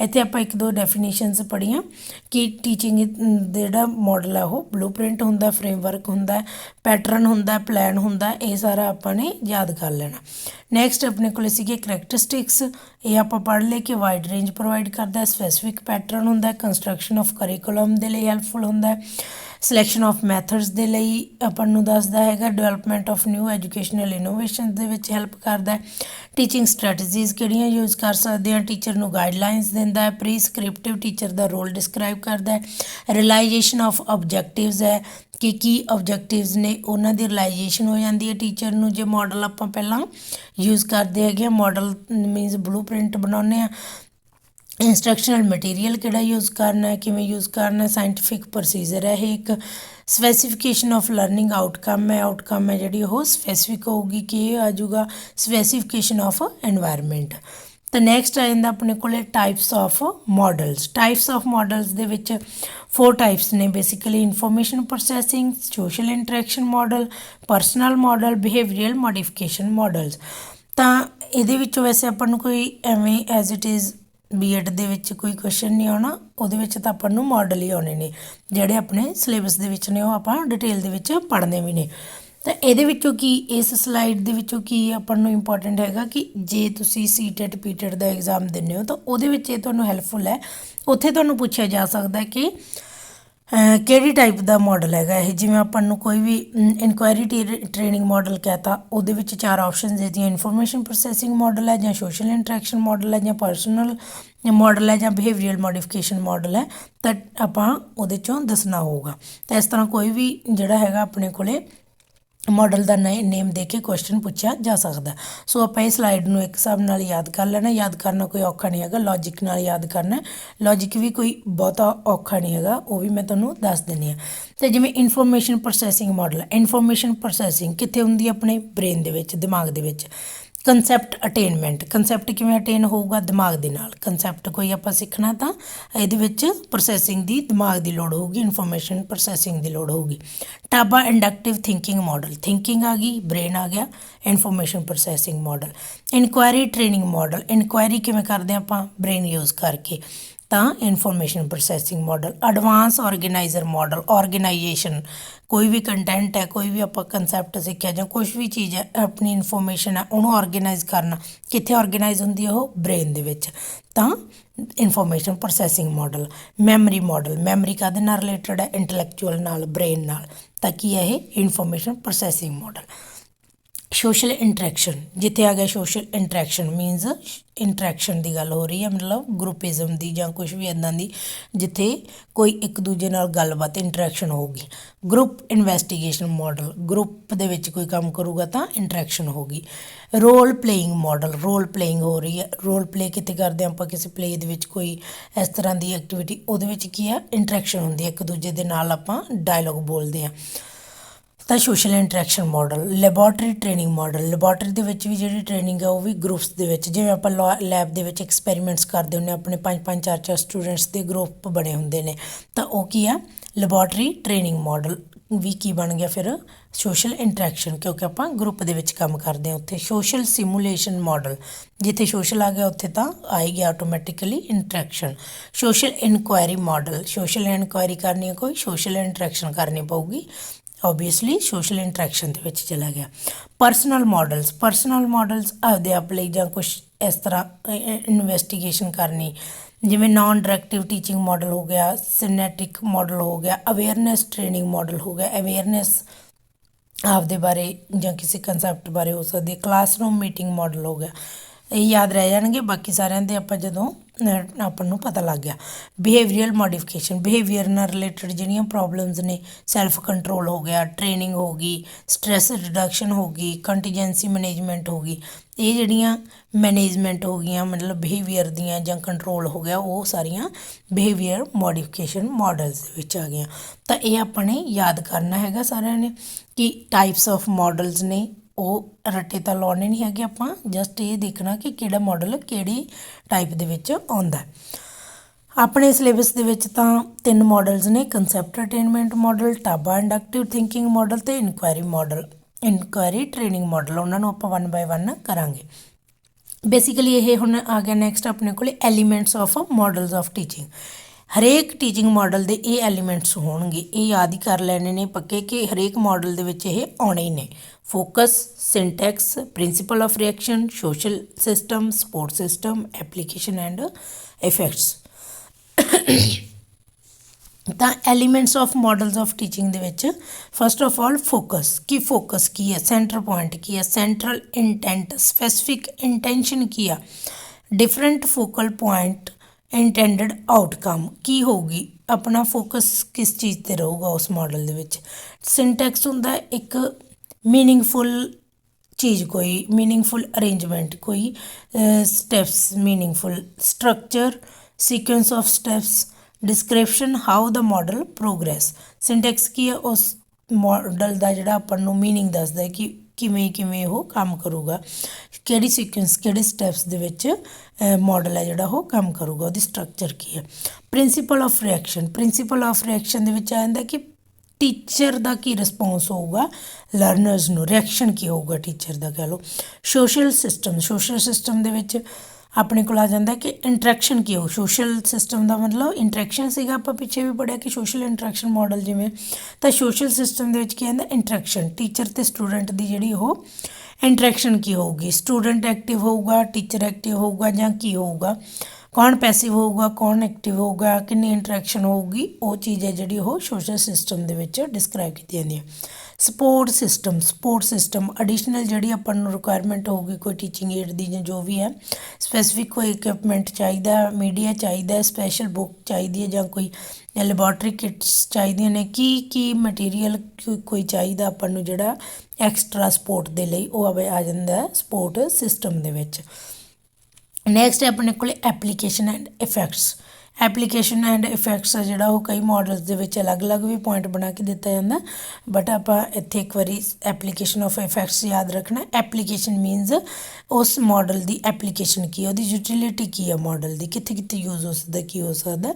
ਇੱਥੇ ਆਪਾਂ ਇੱਕ ਦੋ ਡੈਫੀਨੇਸ਼ਨਸ ਪੜ੍ਹੀਆਂ ਕਿ ਟੀਚਿੰਗ ਦਾ ਜਿਹੜਾ ਮਾਡਲ ਆ ਉਹ ਬਲੂ ਪ੍ਰਿੰਟ ਹੁੰਦਾ, ਫਰੇਮਵਰਕ ਹੁੰਦਾ, ਪੈਟਰਨ ਹੁੰਦਾ, ਪਲਾਨ ਹੁੰਦਾ। ਇਹ ਸਾਰਾ ਆਪਾਂ ਨੇ ਯਾਦ ਕਰ ਲੈਣਾ। ਨੈਕਸਟ ਆਪਣੇ ਕੋਲ ਸੀਗੇ ਕਰੈਕਟਰਿਸਟਿਕਸ। ਇਹ ਆਪਾਂ ਪੜ੍ਹ ਲਏ ਕਿ ਵਾਈਡ ਰੇਂਜ ਪ੍ਰੋਵਾਈਡ ਕਰਦਾ, ਸਪੈਸੀਫਿਕ ਪੈਟਰਨ ਹੁੰਦਾ, ਕੰਸਟਰਕਸ਼ਨ ਆਫ ਕਰੀਕੁਲਮ ਦੇ ਲਈ ਹੈਲਪਫੁਲ ਹੁੰਦਾ, ਸਿਲੈਕਸ਼ਨ ਆਫ ਮੈਥਡਸ ਦੇ ਲਈ ਆਪਾਂ ਨੂੰ ਦੱਸਦਾ ਹੈਗਾ, development of new educational innovation ਦੇ ਵਿੱਚ ਹੈਲਪ ਕਰਦਾ, ਟੀਚਿੰਗ ਸਟ੍ਰੈਟਜੀਜ਼ ਕਿਹੜੀਆਂ ਯੂਜ਼ ਕਰ ਸਕਦੇ ਹਾਂ, ਟੀਚਰ ਨੂੰ ਗਾਈਡਲਾਈਨਸ ਦਿੰਦਾ ਹੈ, ਪ੍ਰੀਸਕ੍ਰਿਪਟਿਵ ਟੀਚਰ ਦਾ ਰੋਲ ਡਿਸਕ੍ਰਾਈਬ ਕਰਦਾ ਹੈ, ਰਿਅਲਾਈਜੇਸ਼ਨ ਆਫ ਆਬਜੈਕਟਿਵਸ ਹੈ ਕਿ ਕੀ ਆਬਜੈਕਟਿਵਸ ਨੇ ਉਹਨਾਂ ਦੀ ਰਿਅਲਾਈਜੇਸ਼ਨ ਹੋ ਜਾਂਦੀ ਹੈ ਟੀਚਰ ਨੂੰ ਜੇ ਮਾਡਲ ਆਪਾਂ ਪਹਿਲਾਂ ਯੂਜ਼ ਕਰਦੇ ਹੈਗੇ ਆ। ਮਾਡਲ ਮੀਨਸ ਬਲੂ ਪ੍ਰਿੰਟ ਬਣਾਉਂਦੇ ਹਾਂ। ਇੰਸਟਰਕਸ਼ਨਲ ਮਟੀਰੀਅਲ ਕਿਹੜਾ ਯੂਜ਼ ਕਰਨਾ, ਕਿਵੇਂ ਯੂਜ਼ ਕਰਨਾ, ਸਾਇੰਟੀਫਿਕ ਪ੍ਰੋਸੀਜਰ ਹੈ ਇਹ ਇੱਕ। ਸਪੈਸੀਫਿਕੇਸ਼ਨ ਆਫ ਲਰਨਿੰਗ ਆਊਟਕਮ ਹੈ ਜਿਹੜੀ ਉਹ ਸਪੈਸੀਫਿਕ ਹੋਊਗੀ ਕਿ ਇਹ ਆ ਜਾਊਗਾ ਸਪੈਸੀਫਿਕੇਸ਼ਨ ਆਫ ਐਨਵਾਇਰਮੈਂਟ। ਤਾਂ ਨੈਕਸਟ ਆ ਜਾਂਦਾ ਆਪਣੇ ਕੋਲ types of models. Types of models ਦੇ ਵਿੱਚ 4 ਟਾਈਪਸ ਨੇ basically, information processing, social interaction model, personal model, behavioural modification models. ਤਾਂ ਇਹਦੇ ਵਿੱਚੋਂ ਵੈਸੇ ਆਪਾਂ ਨੂੰ ਕੋਈ ਐਵੇਂ ਐਜ਼ ਇਟ ਇਜ਼ B.Ed ਦੇ ਵਿੱਚ ਕੋਈ ਕੁਐਸਚਨ ਨਹੀਂ ਆਉਣਾ, ਉਹਦੇ ਵਿੱਚ ਤਾਂ ਆਪਾਂ ਨੂੰ ਮਾਡਲ ਹੀ ਆਉਣੇ ਨੇ ਜਿਹੜੇ ਆਪਣੇ ਸਿਲੇਬਸ ਦੇ ਵਿੱਚ ਨੇ, ਉਹ ਆਪਾਂ ਡਿਟੇਲ ਦੇ ਵਿੱਚ ਪੜ੍ਹਨੇ ਵੀ ਨੇ। ਤਾਂ ਇਹਦੇ ਵਿੱਚੋਂ ਕੀ, ਇਸ ਸਲਾਈਡ ਦੇ ਵਿੱਚੋਂ ਕੀ ਆਪਾਂ ਨੂੰ ਇੰਪੋਰਟੈਂਟ ਹੈਗਾ ਕਿ ਜੇ ਤੁਸੀਂ CTET PTET ਦਾ ਐਗਜ਼ਾਮ ਦਿੰਦੇ ਹੋ ਤਾਂ ਉਹਦੇ ਵਿੱਚ ਇਹ ਤੁਹਾਨੂੰ ਹੈਲਪਫੁਲ ਹੈ। ਉੱਥੇ ਤੁਹਾਨੂੰ ਪੁੱਛਿਆ ਜਾ ਸਕਦਾ ਕਿ ਕਿਹੜੀ ਟਾਈਪ ਦਾ ਮਾਡਲ ਹੈਗਾ ਇਹ। ਜਿਵੇਂ ਆਪਾਂ ਨੂੰ ਕੋਈ ਵੀ ਇਨਕੁਆਇਰੀ ਟ੍ਰੇਨਿੰਗ ਮਾਡਲ ਕਹਿਤਾ, ਉਹਦੇ ਵਿੱਚ 4 ਆਪਸ਼ਨਸ ਹੈ, ਇਨਫੋਰਮੇਸ਼ਨ ਪ੍ਰੋਸੈਸਿੰਗ ਮਾਡਲ ਹੈ ਜਾਂ ਸੋਸ਼ਲ ਇੰਟਰੈਕਸ਼ਨ ਮਾਡਲ ਹੈ ਜਾਂ ਪਰਸਨਲ ਮਾਡਲ ਹੈ ਜਾਂ ਬਿਹੇਵੀਅਰਲ ਮੋਡੀਫਿਕੇਸ਼ਨ ਮਾਡਲ ਹੈ। ਤਾਂ ਆਪਾਂ ਉਹਦੇ 'ਚੋਂ ਦੱਸਣਾ ਹੋਊਗਾ। ਤਾਂ ਇਸ ਤਰ੍ਹਾਂ ਕੋਈ ਵੀ ਜਿਹੜਾ ਹੈਗਾ ਆਪਣੇ ਕੋਲੇ ਮਾਡਲ ਦਾ ਨੇਮ ਦੇ ਕੇ ਕੁਐਸਚਨ ਪੁੱਛਿਆ ਜਾ ਸਕਦਾ। ਸੋ ਆਪਾਂ ਇਹ ਸਲਾਈਡ ਨੂੰ ਇੱਕ ਹਿਸਾਬ ਨਾਲ ਯਾਦ ਕਰ ਲੈਣਾ। ਯਾਦ ਕਰਨਾ ਕੋਈ ਔਖਾ ਨਹੀਂ ਹੈਗਾ, ਲੌਜਿਕ ਨਾਲ ਯਾਦ ਕਰਨਾ। ਲੌਜਿਕ ਵੀ ਕੋਈ ਬਹੁਤਾ ਔਖਾ ਨਹੀਂ ਹੈਗਾ, ਉਹ ਵੀ ਮੈਂ ਤੁਹਾਨੂੰ ਦੱਸ ਦਿੰਦੀ ਹਾਂ। ਅਤੇ ਜਿਵੇਂ information processing model, information processing ਕਿੱਥੇ ਹੁੰਦੀ ਹੈ? ਆਪਣੇ ਬ੍ਰੇਨ ਦੇ ਵਿੱਚ, ਦਿਮਾਗ ਦੇ ਵਿੱਚ। ਕੰਸੈਪਟ ਅਟੇਨਮੈਂਟ, ਕੰਸੈਪਟ ਕਿਵੇਂ ਅਟੇਨ ਹੋਊਗਾ? ਦਿਮਾਗ ਦੇ ਨਾਲ। ਕੰਸੈਪਟ ਕੋਈ ਆਪਾਂ ਸਿੱਖਣਾ ਤਾਂ ਇਹਦੇ ਵਿੱਚ ਪ੍ਰੋਸੈਸਿੰਗ ਦੀ ਦਿਮਾਗ ਦੀ ਲੋੜ ਹੋਊਗੀ, ਇਨਫੋਰਮੇਸ਼ਨ ਪ੍ਰੋਸੈਸਿੰਗ ਦੀ ਲੋੜ ਹੋਊਗੀ। Taba inductive thinking model, thinking ਆ ਗਈ, ਬ੍ਰੇਨ ਆ ਗਿਆ, information processing model. Inquiry training model, inquiry ਕਿਵੇਂ ਕਰਦੇ ਆਪਾਂ? ਬ੍ਰੇਨ ਯੂਜ਼ ਕਰਕੇ, ਤਾਂ information processing model. Advance organiser model, organisation, ਕੋਈ ਵੀ ਕੰਟੈਂਟ ਹੈ, ਕੋਈ ਵੀ ਆਪਾਂ ਕੰਸੈਪਟ ਸਿੱਖਿਆ ਜਾਂ ਕੁਛ ਵੀ ਚੀਜ਼ ਹੈ, ਆਪਣੀ ਇਨਫੋਰਮੇਸ਼ਨ ਹੈ, ਉਹਨੂੰ ਆਰਗੇਨਾਈਜ਼ ਕਰਨਾ। ਕਿੱਥੇ ਆਰਗੇਨਾਈਜ਼ ਹੁੰਦੀ ਹੈ ਉਹ? ਬ੍ਰੇਨ ਦੇ ਵਿੱਚ, ਤਾਂ information processing model. Memory model, memory ਕਾਹਦੇ ਨਾਲ ਰਿਲੇਟਡ ਹੈ? ਇੰਟੈਲੈਕਚੁਅਲ ਨਾਲ, ਬ੍ਰੇਨ ਨਾਲ, ਤਾਂ ਕੀ ਹੈ ਇਹ? Information processing model. Social interaction, ਜਿੱਥੇ ਆ ਗਿਆ ਸੋਸ਼ਲ ਇੰਟਰੈਕਸ਼ਨ ਮੀਨਸ ਇੰਟਰੈਕਸ਼ਨ ਦੀ ਗੱਲ ਹੋ ਰਹੀ ਹੈ, ਮਤਲਬ ਗਰੁੱਪਿਜ਼ਮ ਦੀ ਜਾਂ ਕੁਛ ਵੀ ਇੱਦਾਂ ਦੀ ਜਿੱਥੇ ਕੋਈ ਇੱਕ ਦੂਜੇ ਨਾਲ ਗੱਲਬਾਤ ਇੰਟਰੈਕਸ਼ਨ ਹੋਊਗੀ। ਗਰੁੱਪ ਇਨਵੈਸਟੀਗੇਸ਼ਨ ਮਾਡਲ, ਗਰੁੱਪ ਦੇ ਵਿੱਚ ਕੋਈ ਕੰਮ ਕਰੂਗਾ ਤਾਂ ਇੰਟਰੈਕਸ਼ਨ ਹੋਊਗੀ। Role playing model, role playing ਹੋ ਰਹੀ ਹੈ, ਰੋਲ ਪਲੇ ਕਿੱਥੇ ਕਰਦੇ ਆਪਾਂ? ਕਿਸੇ ਪਲੇ ਦੇ ਵਿੱਚ ਕੋਈ ਇਸ ਤਰ੍ਹਾਂ ਦੀ ਐਕਟੀਵਿਟੀ, ਉਹਦੇ ਵਿੱਚ ਕੀ ਆ? ਇੰਟਰੈਕਸ਼ਨ ਹੁੰਦੀ ਹੈ, ਇੱਕ ਦੂਜੇ ਦੇ ਨਾਲ ਆਪਾਂ ਡਾਇਲੋਗ ਬੋਲਦੇ ਹਾਂ, ਤਾਂ social interaction model. Laboratory training model, laboratory ਦੇ ਵਿੱਚ ਵੀ ਜਿਹੜੀ ਟ੍ਰੇਨਿੰਗ ਆ ਉਹ ਵੀ ਗਰੁੱਪਸ ਦੇ ਵਿੱਚ, ਜਿਵੇਂ ਆਪਾਂ ਲੈਬ ਦੇ ਵਿੱਚ ਐਕਸਪੈਰੀਮੈਂਟਸ ਕਰਦੇ ਹੁੰਦੇ ਆਪਣੇ 5-5 4-4 ਸਟੂਡੈਂਟਸ ਦੇ ਗਰੁੱਪ ਬਣੇ ਹੁੰਦੇ ਨੇ, ਤਾਂ ਉਹ ਕੀ ਆ? ਲੈਬੋਰਟਰੀ ਟ੍ਰੇਨਿੰਗ ਮਾਡਲ ਵੀ ਕੀ ਬਣ ਗਿਆ ਫਿਰ? ਸੋਸ਼ਲ ਇੰਟਰੈਕਸ਼ਨ, ਕਿਉਂਕਿ ਆਪਾਂ ਗਰੁੱਪ ਦੇ ਵਿੱਚ ਕੰਮ ਕਰਦੇ ਹਾਂ ਉੱਥੇ। ਸੋਸ਼ਲ ਸਿਮੂਲੇਸ਼ਨ ਮਾਡਲ, ਜਿੱਥੇ ਸੋਸ਼ਲ ਆ ਗਿਆ ਉੱਥੇ ਤਾਂ ਆਏਗੀ automatically interaction. Social inquiry model, social inquiry ਕਰਨੀ ਹੈ ਕੋਈ, ਸੋਸ਼ਲ ਇੰਟਰੈਕਸ਼ਨ ਕਰਨੀ ਪਊਗੀ, ਓਬਵੀਅਸਲੀ ਸੋਸ਼ਲ ਇੰਟਰੈਕਸ਼ਨ ਦੇ ਵਿੱਚ ਚਲਾ ਗਿਆ। ਪਰਸਨਲ ਮਾਡਲਸ, ਪਰਸਨਲ ਮਾਡਲਸ ਆਪਦੇ ਆਪ ਲਈ ਜਾਂ ਕੁਛ ਇਸ ਤਰ੍ਹਾਂ ਇਨਵੈਸਟੀਗੇਸ਼ਨ ਕਰਨੀ, ਜਿਵੇਂ ਨਾਨ ਡਾਇਰੈਕਟਿਵ ਟੀਚਿੰਗ ਮਾਡਲ ਹੋ ਗਿਆ, ਸਿਨੈਟਿਕ ਮਾਡਲ ਹੋ ਗਿਆ, ਅਵੇਅਰਨੈਸ ਟ੍ਰੇਨਿੰਗ ਮਾਡਲ ਹੋ ਗਿਆ। ਅਵੇਅਰਨੈਸ ਆਪਦੇ ਬਾਰੇ ਜਾਂ ਕਿਸੇ ਕੰਸੈਪਟ ਬਾਰੇ ਹੋ ਸਕਦੀ ਹੈ। ਕਲਾਸਰੂਮ ਮੀਟਿੰਗ ਮਾਡਲ ਹੋ ਗਿਆ। ਇਹ ਯਾਦ ਰਹਿ ਜਾਣਗੇ, ਬਾਕੀ ਸਾਰਿਆਂ ਦੇ ਆਪਾਂ ਜਦੋਂ ਆਪਾਂ ਨੂੰ ਪਤਾ ਲੱਗ ਗਿਆ। ਬਿਹੇਵੀਅਰਲ ਮੋਡੀਫਿਕੇਸ਼ਨ, ਬਿਹੇਵੀਅਰ ਨਾਲ ਰਿਲੇਟਡ ਜਿਹੜੀਆਂ ਪ੍ਰੋਬਲਮਸ ਨੇ, ਸੈਲਫ ਕੰਟਰੋਲ ਹੋ ਗਿਆ, ਟ੍ਰੇਨਿੰਗ ਹੋ ਗਈ, ਸਟ੍ਰੈਸ ਰਿਡਕਸ਼ਨ ਹੋ ਗਈ, ਕੰਟੀਜੈਂਸੀ ਮੈਨੇਜਮੈਂਟ ਹੋ ਗਈ। ਇਹ ਜਿਹੜੀਆਂ ਮੈਨੇਜਮੈਂਟ ਹੋ ਗਈਆਂ ਮਤਲਬ ਬਿਹੇਵੀਅਰ ਦੀਆਂ ਜਾਂ ਕੰਟਰੋਲ ਹੋ ਗਿਆ, ਉਹ ਸਾਰੀਆਂ ਬਿਹੇਵੀਅਰ ਮੋਡੀਫਿਕੇਸ਼ਨ ਮਾਡਲਸ ਦੇ ਵਿੱਚ ਆ ਗਈਆਂ। ਤਾਂ ਇਹ ਆਪਾਂ ਨੇ ਯਾਦ ਕਰਨਾ ਹੈਗਾ ਸਾਰਿਆਂ ਨੇ ਕਿ ਟਾਈਪਸ ਆਫ ਮਾਡਲਸ ਨੇ, ਉਹ ਰੱਟੇ ਤਾਂ ਲਾਉਣੇ ਨਹੀਂ ਹੈਗੇ ਆਪਾਂ, ਜਸਟ ਇਹ ਦੇਖਣਾ ਕਿ ਕਿਹੜਾ ਮਾਡਲ ਕਿਹੜੀ ਟਾਈਪ ਦੇ ਵਿੱਚ ਆਉਂਦਾ। ਆਪਣੇ ਸਿਲੇਬਸ ਦੇ ਵਿੱਚ ਤਾਂ 3 ਮਾਡਲਸ ਨੇ, concept attainment model, Taba inductive thinking model ਅਤੇ inquiry model, inquiry training model. ਉਹਨਾਂ ਨੂੰ ਆਪਾਂ 1 ਬਾਏ 1 ਕਰਾਂਗੇ। ਬੇਸਿਕਲੀ ਇਹ ਹੁਣ ਆ ਗਿਆ ਨੈਕਸਟ ਆਪਣੇ ਕੋਲ elements of models of teaching. ਹਰੇਕ ਟੀਚਿੰਗ ਮਾਡਲ ਦੇ ਇਹ ਐਲੀਮੈਂਟਸ ਹੋਣਗੇ, ਇਹ ਯਾਦ ਹੀ ਕਰ ਲੈਣੇ ਨੇ ਪੱਕੇ ਕਿ ਹਰੇਕ ਮਾਡਲ ਦੇ ਵਿੱਚ ਇਹ ਆਉਣੇ ਹੀ ਨੇ। Focus, syntax, principle of reaction, social system, support system, application and effects. ਤਾਂ elements of models of teaching ਦੇ ਵਿੱਚ first of all focus, focus ਕੀ ਹੈ? ਸੈਂਟਰ ਪੁਆਇੰਟ ਕੀ ਹੈ? ਸੈਂਟਰਲ ਇੰਟੈਂਟ, ਸਪੈਸੀਫਿਕ ਇੰਟੈਂਸ਼ਨ ਕੀ ਆ? Different focal point, intended outcome ਕੀ ਹੋਊਗੀ? ਆਪਣਾ ਫੋਕਸ ਕਿਸ ਚੀਜ਼ 'ਤੇ ਰਹੂਗਾ ਉਸ ਮਾਡਲ ਦੇ ਵਿੱਚ। ਸਿੰਟੈਕਸ ਹੁੰਦਾ ਇੱਕ ਮੀਨਿੰਗਫੁਲ ਚੀਜ਼, ਕੋਈ ਮੀਨਿੰਗਫੁਲ ਅਰੇਂਜਮੈਂਟ, ਕੋਈ steps, meaningful structure, sequence of steps, description how the model progress. Syntax ਕੀ ਹੈ? ਉਸ ਮਾਡਲ ਦਾ ਜਿਹੜਾ ਆਪਾਂ ਨੂੰ ਮੀਨਿੰਗ ਦੱਸਦਾ ਹੈ ਕਿ ਕਿਵੇਂ ਉਹ ਕੰਮ ਕਰੂਗਾ, ਕਿਹੜੀ ਸੀਕੁਐਂਸ, ਕਿਹੜੇ ਸਟੈਪਸ ਦੇ ਵਿੱਚ ਮਾਡਲ ਹੈ ਜਿਹੜਾ ਉਹ ਕੰਮ ਕਰੂਗਾ, ਉਹਦੀ ਸਟਰਕਚਰ ਕੀ ਹੈ। Principal of reaction, principal of reaction ਦੇ ਵਿੱਚ ਆ ਜਾਂਦਾ ਕਿ ਟੀਚਰ ਦਾ ਕੀ ਰਿਸਪੌਂਸ ਹੋਊਗਾ ਲਰਨਰਸ ਨੂੰ, ਰਿਐਕਸ਼ਨ ਕੀ ਹੋਊਗਾ ਟੀਚਰ ਦਾ ਕਹਿ ਲਓ। ਸੋਸ਼ਲ ਸਿਸਟਮ, ਸੋਸ਼ਲ ਸਿਸਟਮ ਦੇ ਵਿੱਚ ਆਪਣੇ ਕੋਲ ਆ ਜਾਂਦਾ ਕਿ ਇੰਟਰੈਕਸ਼ਨ ਕੀ ਹੋਊ। ਸੋਸ਼ਲ ਸਿਸਟਮ ਦਾ ਮਤਲਬ ਇੰਟਰੈਕਸ਼ਨ ਸੀਗਾ, ਆਪਾਂ ਪਿੱਛੇ ਵੀ ਪੜ੍ਹਿਆ ਕਿ ਸੋਸ਼ਲ ਇੰਟਰੈਕਸ਼ਨ ਮਾਡਲ ਜਿਵੇਂ, ਤਾਂ ਸੋਸ਼ਲ ਸਿਸਟਮ ਦੇ ਵਿੱਚ ਕੀ ਆਉਂਦਾ? ਇੰਟਰੈਕਸ਼ਨ, ਟੀਚਰ ਅਤੇ ਸਟੂਡੈਂਟ ਦੀ ਜਿਹੜੀ ਉਹ ਇੰਟਰੈਕਸ਼ਨ ਕੀ ਹੋਊਗੀ। ਸਟੂਡੈਂਟ ਐਕਟਿਵ ਹੋਊਗਾ, ਟੀਚਰ ਐਕਟਿਵ ਹੋਊਗਾ ਜਾਂ ਕੀ ਹੋਊਗਾ? ਕੌਣ ਪੈਸਿਵ ਹੋਊਗਾ, ਕੌਣ ਐਕਟਿਵ ਹੋਊਗਾ, ਕਿੰਨੀ ਇੰਟਰੈਕਸ਼ਨ ਹੋਊਗੀ, ਉਹ ਚੀਜ਼ ਹੈ ਜਿਹੜੀ ਉਹ ਸੋਸ਼ਲ ਸਿਸਟਮ ਦੇ ਵਿੱਚ ਡਿਸਕ੍ਰਾਈਬ ਕੀਤੀ ਜਾਂਦੀ ਹੈ। Support system, support system additional ਜਿਹੜੀ ਆਪਾਂ ਨੂੰ ਰਿਕੁਆਇਰਮੈਂਟ ਹੋਊਗੀ ਕੋਈ ਟੀਚਿੰਗ ਏਡ ਦੀ ਜਾਂ ਜੋ ਵੀ ਹੈ, ਸਪੈਸੀਫਿਕ ਕੋਈ ਇਕਵਿਪਮੈਂਟ ਚਾਹੀਦਾ, ਮੀਡੀਆ ਚਾਹੀਦਾ, ਸਪੈਸ਼ਲ ਬੁੱਕ ਚਾਹੀਦੀ ਹੈ ਜਾਂ ਕੋਈ ਲੈਬੋਰਟਰੀ ਕਿਟਸ ਚਾਹੀਦੀਆਂ ਨੇ, ਕੀ ਮਟੀਰੀਅਲ ਕੋਈ ਚਾਹੀਦਾ ਆਪਾਂ ਨੂੰ ਜਿਹੜਾ ਐਕਸਟਰਾ ਸਪੋਰਟ ਦੇ ਲਈ, ਉਹ ਆ ਜਾਂਦਾ ਸਪੋਰਟ ਸਿਸਟਮ ਦੇ ਵਿੱਚ। ਨੈਕਸਟ ਆਪਣੇ ਕੋਲ application and effects. Application and effects ਆ ਜਿਹੜਾ ਉਹ ਕਈ ਮॉडल्स ਦੇ ਵਿੱਚ ਅਲੱਗ-ਅਲੱਗ ਵੀ ਪੁਆਇੰਟ ਬਣਾ ਕੇ ਦਿੱਤਾ ਜਾਂਦਾ, ਬਟ ਆਪਾਂ ਇੱਥੇ ਇੱਕ ਵਾਰੀ ਐਪਲੀਕੇਸ਼ਨ ਆਫ ਇਫੈਕਟਸ ਯਾਦ ਰੱਖਣਾ। ਐਪਲੀਕੇਸ਼ਨ ਮੀਨਸ ਉਸ ਮॉडल ਦੀ ਐਪਲੀਕੇਸ਼ਨ ਕੀ ਹੈ, ਉਹਦੀ ਯੂਟਿਲਿਟੀ ਕੀ ਹੈ, ਮॉडल ਦੀ ਕਿੱਥੇ ਕਿੱਥੇ ਯੂਜ਼ ਹੋ ਸਕਦਾ, ਕੀ ਹੋ ਸਕਦਾ,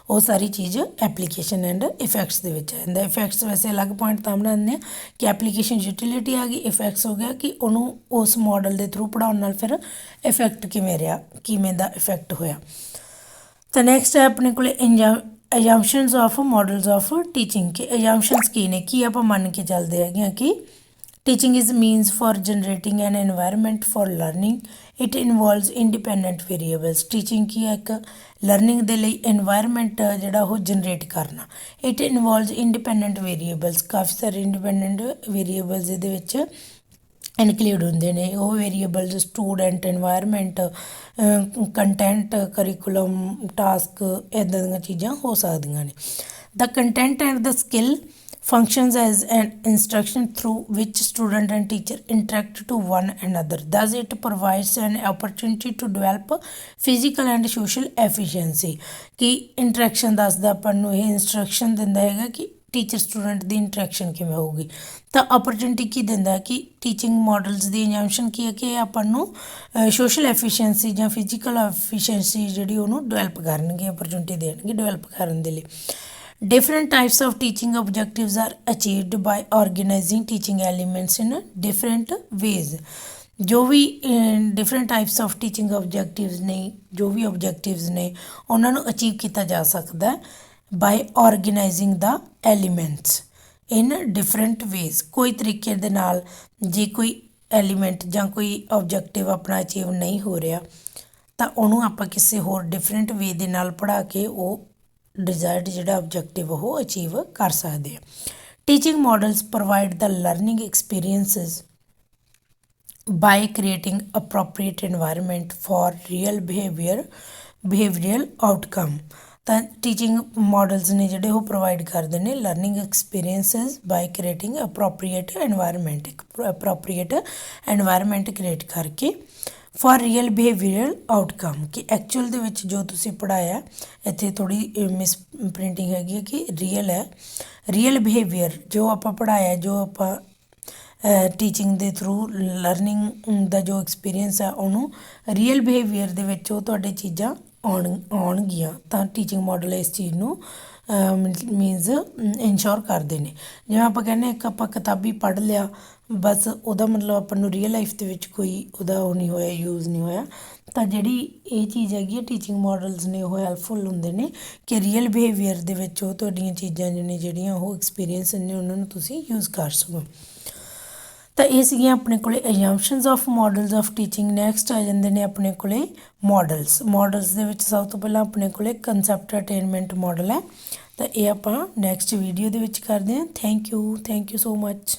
ਉਹ ਸਾਰੀ ਚੀਜ਼ ਐਪਲੀਕੇਸ਼ਨ ਐਂਡ ਇਫੈਕਟਸ ਦੇ ਵਿੱਚ ਆ ਜਾਂਦਾ। ਇਫੈਕਟਸ ਵੈਸੇ ਅਲੱਗ ਪੁਆਇੰਟ ਤਾਂ ਬਣਾਉਂਦੇ ਆ ਕਿ ਐਪਲੀਕੇਸ਼ਨ ਯੂਟਿਲਿਟੀ ਆ ਗਈ, ਇਫੈਕਟਸ ਹੋ ਗਿਆ ਕਿ ਉਹਨੂੰ ਉਸ ਮॉडल ਦੇ ਥਰੂ ਪੜ੍ਹਾਉਣ ਨਾਲ ਫਿਰ ਇਫੈਕਟ ਕਿਵੇਂ ਰਿਹਾ, ਕਿਵੇਂ ਦਾ ਇਫੈਕਟ ਹੋਇਆ। ਤਾਂ ਨੈਕਸਟ ਹੈ ਆਪਣੇ ਕੋਲ ਅਜੰਪਸ਼ਨਸ ਆਫ ਮॉडल्स ਆਫ ਟੀਚਿੰਗ, ਕਿ ਅਜੰਪਸ਼ਨਸ ਕੀ ਨੇ, ਕੀ ਆਪਾਂ ਮੰਨ ਕੇ ਚੱਲਦੇ ਹੈਗੇ ਹਾਂ ਕਿ teaching is means for generating an environment for learning, it involves independent variables. Teaching ਕੀ ਹੈ, ਇੱਕ ਲਰਨਿੰਗ ਦੇ ਲਈ एनवायरनमेंट ਜਿਹੜਾ ਉਹ ਜਨਰੇਟ ਕਰਨਾ। ਇਟ ਇਨਵੋਲਵਸ ਇੰਡੀਪੈਂਡੈਂਟ ਵੇਰੀਏਬਲਸ, ਕਾਫੀ ਸਾਰੇ ਇੰਡੀਪੈਂਡੈਂਟ ਵੇਰੀਏਬਲਸ ਇਹਦੇ ਵਿੱਚ ਇਨਕਲੂਡ ਹੁੰਦੇ ਨੇ। ਉਹ variables student, environment, content, curriculum, task, ਇੱਦਾਂ ਦੀਆਂ ਚੀਜ਼ਾਂ ਹੋ ਸਕਦੀਆਂ ਨੇ। The content and the skill functions as an instruction through which student and teacher interact to one another. Thus it provides an opportunity to develop physical and social efficiency। कि interaction ਦੱਸਦਾ ਆਪਾਂ ਨੂੰ, ਇਹ instruction ਦਿੰਦਾ ਹੈਗਾ ਕਿ teacher student ਦੀ interaction ਕਿਵੇਂ ਹੋਊਗੀ। ਤਾਂ ਓਪਰਚੁਨਿਟੀ ਕੀ ਦਿੰਦਾ ਕਿ ਟੀਚਿੰਗ ਮॉडल्स ਦੀ ਇੰਜੰਪਸ਼ਨ ਕੀ ਹੈ ਕਿ ਆਪਾਂ ਨੂੰ ਸੋਸ਼ਲ ਐਫੀਸ਼ੀਐਂਸੀ ਜਾਂ ਫਿਜ਼ੀਕਲ ਐਫੀਸ਼ੀਐਂਸੀ ਜਿਹੜੀ ਉਹਨੂੰ ਡਿਵੈਲਪ ਕਰਨਗੇ, ਓਪਰਚੁਨਿਟੀ ਦੇਣਗੇ ਡਿਵੈਲਪ ਕਰਨ ਦੇ ਲਈ। Different types of teaching objectives are achieved by organizing teaching elements in different ways। ਜੋ ਵੀ ਡਿਫਰੈਂਟ ਟਾਈਪਸ ਆਫ ਟੀਚਿੰਗ ਓਬਜੈਕਟਿਵਸ ਨੇ, ਜੋ ਵੀ ਓਬਜੈਕਟਿਵਸ ਨੇ ਉਹਨਾਂ ਨੂੰ ਅਚੀਵ ਕੀਤਾ ਜਾ ਸਕਦਾ ਬਾਈ ਔਰਗੇਨਾਈਜ਼ਿੰਗ ਦਾ ਐਲੀਮੈਂਟਸ ਇਨ ਡਿਫਰੈਂਟ ਵੇਜ਼। ਕੋਈ ਤਰੀਕੇ ਦੇ ਨਾਲ ਜੇ ਕੋਈ ਐਲੀਮੈਂਟ ਜਾਂ ਕੋਈ ਓਬਜੈਕਟਿਵ ਆਪਣਾ ਅਚੀਵ ਨਹੀਂ ਹੋ ਰਿਹਾ ਤਾਂ ਉਹਨੂੰ ਆਪਾਂ ਕਿਸੇ ਹੋਰ ਡਿਫਰੈਂਟ ਵੇ ਦੇ ਨਾਲ ਪੜ੍ਹਾ ਕੇ ਉਹ ਡਿਜ਼ਾਇਰਡ ਜਿਹੜਾ ਓਬਜੈਕਟਿਵ ਉਹ ਅਚੀਵ ਕਰ ਸਕਦੇ ਆ। Teaching models provide the learning experiences by creating appropriate environment for real behavioural outcome. ਤਾਂ ਟੀਚਿੰਗ ਮॉडल्स ਨੇ ਜਿਹੜੇ ਉਹ ਪ੍ਰੋਵਾਈਡ ਕਰਦੇ ਨੇ learning experiences by creating appropriate environment, appropriate environment create ਕਰਕੇ ਫॉर ਰੀਅਲ ਬਿਹੇਵੀਅਰਲ ਆਊਟਕਮ, ਕਿ ਐਕਚੁਅਲ ਦੇ ਵਿੱਚ ਜੋ ਤੁਸੀਂ ਪੜ੍ਹਾਇਆ, ਇੱਥੇ ਥੋੜ੍ਹੀ ਮਿਸ ਪ੍ਰਿੰਟਿੰਗ ਹੈਗੀ ਹੈ ਕਿ ਰੀਅਲ ਹੈ, ਰੀਅਲ ਬਿਹੇਵੀਅਰ ਜੋ ਆਪਾਂ ਪੜ੍ਹਾਇਆ, ਜੋ ਆਪਾਂ ਟੀਚਿੰਗ ਦੇ ਥਰੂ ਲਰਨਿੰਗ ਦਾ ਜੋ ਐਕਸਪੀਰੀਅੰਸ ਹੈ ਉਹਨੂੰ ਰੀਅਲ ਬਿਹੇਵੀਅਰ ਦੇ ਵਿੱਚ ਉਹ ਤੁਹਾਡੇ ਚੀਜ਼ਾਂ ਆਉਣਗੀਆਂ। ਤਾਂ ਟੀਚਿੰਗ ਮॉडल ਇਸ ਚੀਜ਼ ਨੂੰ ਮੀਨਸ ਇਨਸ਼ੋਰ ਕਰਦੇ ਨੇ। ਜਿਵੇਂ ਆਪਾਂ ਕਹਿੰਦੇ ਇੱਕ ਆਪਾਂ ਕਿਤਾਬੀ ਪੜ੍ਹ ਲਿਆ ਬਸ, ਉਹਦਾ ਮਤਲਬ ਆਪਾਂ ਨੂੰ ਰੀਅਲ ਲਾਈਫ ਦੇ ਵਿੱਚ ਕੋਈ ਉਹਦਾ ਉਹ ਨਹੀਂ ਹੋਇਆ, ਯੂਜ਼ ਨਹੀਂ ਹੋਇਆ। ਤਾਂ ਜਿਹੜੀ ਇਹ ਚੀਜ਼ ਹੈਗੀ ਹੈ ਟੀਚਿੰਗ ਮॉडल्स ਨੇ ਉਹ ਹੈਲਪਫੁਲ ਹੁੰਦੇ ਨੇ ਕਿ ਰੀਅਲ ਬਿਹੇਵੀਅਰ ਦੇ ਵਿੱਚ ਉਹ ਤੁਹਾਡੀਆਂ ਚੀਜ਼ਾਂ ਨੇ ਜਿਹੜੀਆਂ ਉਹ ਐਕਸਪੀਰੀਅੰਸ ਨੇ ਉਹਨਾਂ ਨੂੰ ਤੁਸੀਂ ਯੂਜ਼ ਕਰ ਸਕੋ। ਤਾਂ ਇਹ ਸੀਗੀਆਂ ਆਪਣੇ ਕੋਲੇ ਅਜੰਪਸ਼ਨਸ ਆਫ ਮॉडल्स ਆਫ ਟੀਚਿੰਗ। ਨੈਕਸਟ ਆ ਜਾਂਦੇ ਨੇ ਆਪਣੇ ਕੋਲੇ ਮॉडल्स ਦੇ ਵਿੱਚ ਸਭ ਤੋਂ ਪਹਿਲਾਂ ਆਪਣੇ ਕੋਲੇ ਕੰਸੈਪਟ ਅਟੇਨਮੈਂਟ ਮॉडल ਹੈ। ਤਾਂ ਇਹ ਆਪਾਂ ਨੈਕਸਟ ਵੀਡੀਓ ਦੇ ਵਿੱਚ ਕਰਦੇ ਹਾਂ। Thank you so much.